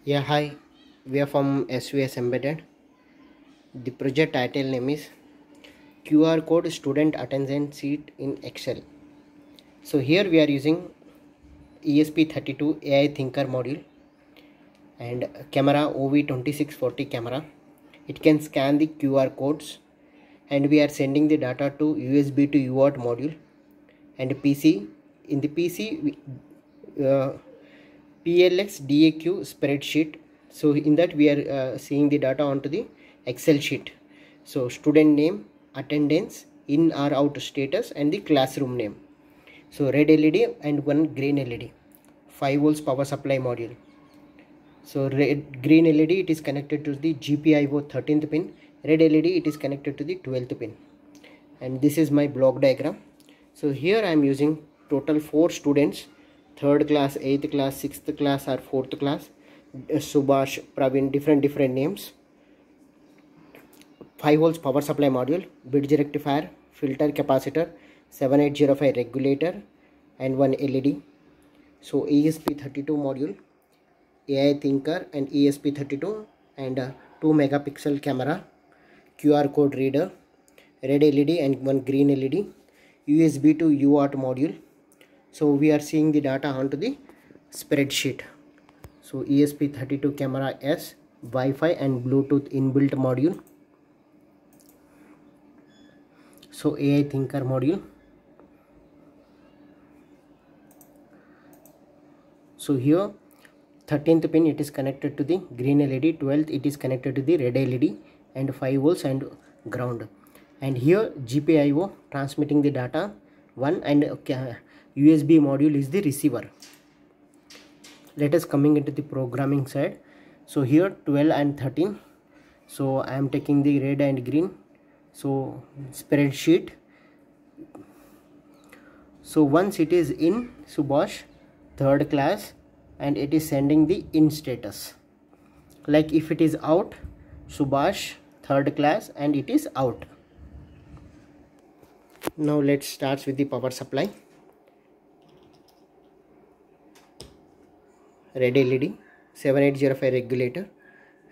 Yeah, hi. We are from SVS Embedded. The project title name is QR Code Student Attendance Sheet in Excel. So here we are using ESP32 AI Thinker module and camera OV2640 camera. It can scan the QR codes and we are sending the data to USB to UART module and PC. In the PC, PLX DAQ spreadsheet. So in that we are seeing the data onto the Excel sheet. So student name, attendance, in or out status, and the classroom name. So red LED and one green LED. 5 volts power supply module. So green LED it is connected to the GPIO 13th pin. Red LED it is connected to the 12th pin. And this is my block diagram. So here I am using total 4 students, 3rd class, 8th class, 6th class or 4th class. Subhash, Praveen, different names. 5 volts power supply module, bridge rectifier, filter capacitor, 7805 regulator and one LED. So ESP32 module, AI Thinker and ESP32 and 2 megapixel camera, QR code reader, red LED and one green LED, USB to UART module. So we are seeing the data onto the spreadsheet. So ESP32 camera S, Wi-Fi and Bluetooth inbuilt module. So AI Thinker module. So here 13th pin it is connected to the green LED, 12th it is connected to the red LED and 5 volts and ground. And here GPIO transmitting the data 1 and USB module is the receiver. Let us coming into the programming side. So here 12 and 13. So I am taking the red and green. So spreadsheet. So once it is in Subhash 3rd class and it is sending the in status. Like if it is out, Subhash 3rd class and it is out. Now let's start with the power supply. Red LED, 7805 regulator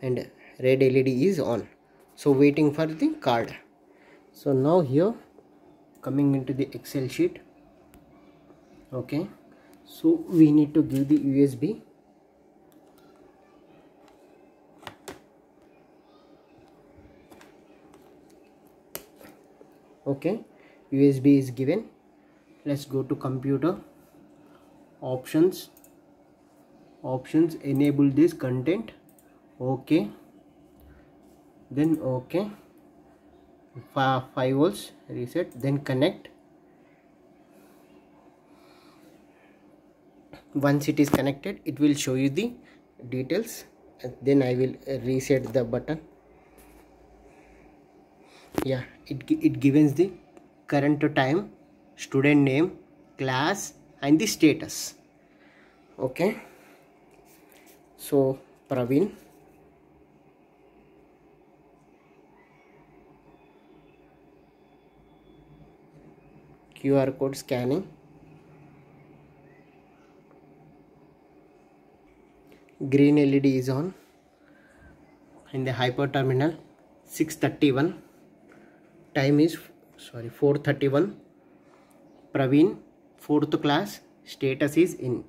and red LED is on. So waiting for the card. So now here coming into the Excel sheet. Okay, so we need to give the USB. Okay, USB is given. Let's go to computer, options, enable this content. Okay, then okay, 5 volts reset, then connect. Once it is connected it will show you the details and then I will reset the button. Yeah, it gives the current time, student name, class and the status. Okay, so Praveen, QR code scanning, green LED is on and the hyper terminal 631, time is 4:31. Praveen 4th class, status is in.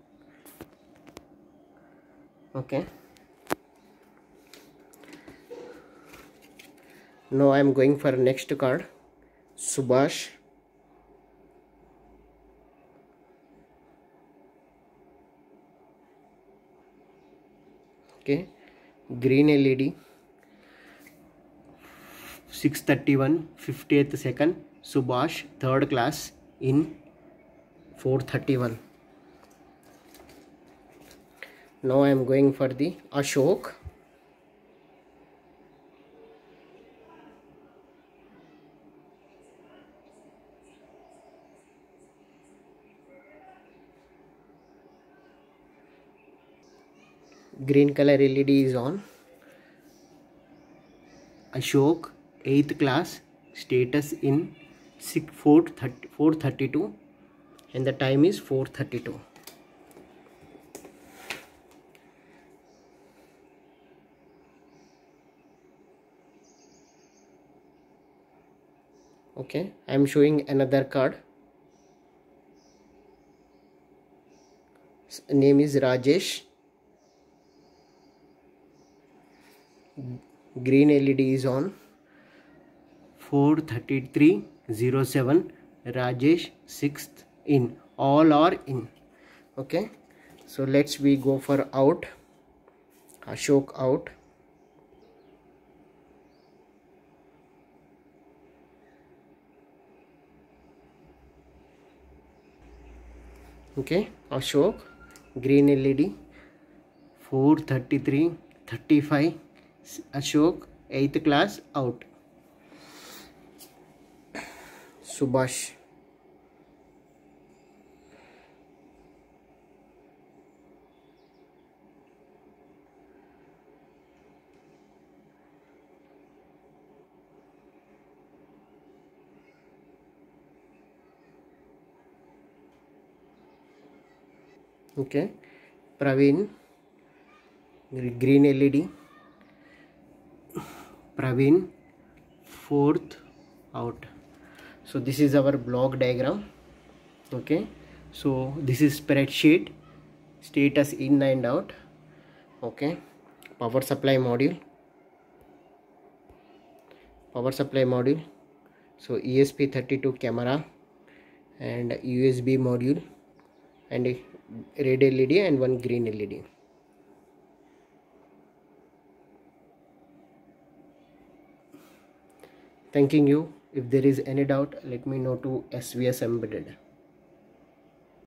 Okay, now I am going for next card, Subhash. Okay, green LED 6:31, 50th second, Subhash 3rd class in 4:31. Now I am going for the Ashok. Green color LED is on. Ashok 8th class, status in 4:32 and the time is 4:32. Okay, I am showing another card. Name is Rajesh. Green LED is on. 43307 Rajesh 6th in. All are in. Okay, so let's we go for out. Ashok out. Okay, Ashok green LED 43335 Ashok 8th class out. Subhash. Okay, Praveen green LED. Praveen 4th out. So this is our block diagram. Okay, so this is spreadsheet status in and out. Okay, power supply module. So ESP32 camera and USB module and a red LED and one green LED. Thanking you. If there is any doubt, let me know to SVS Embedded.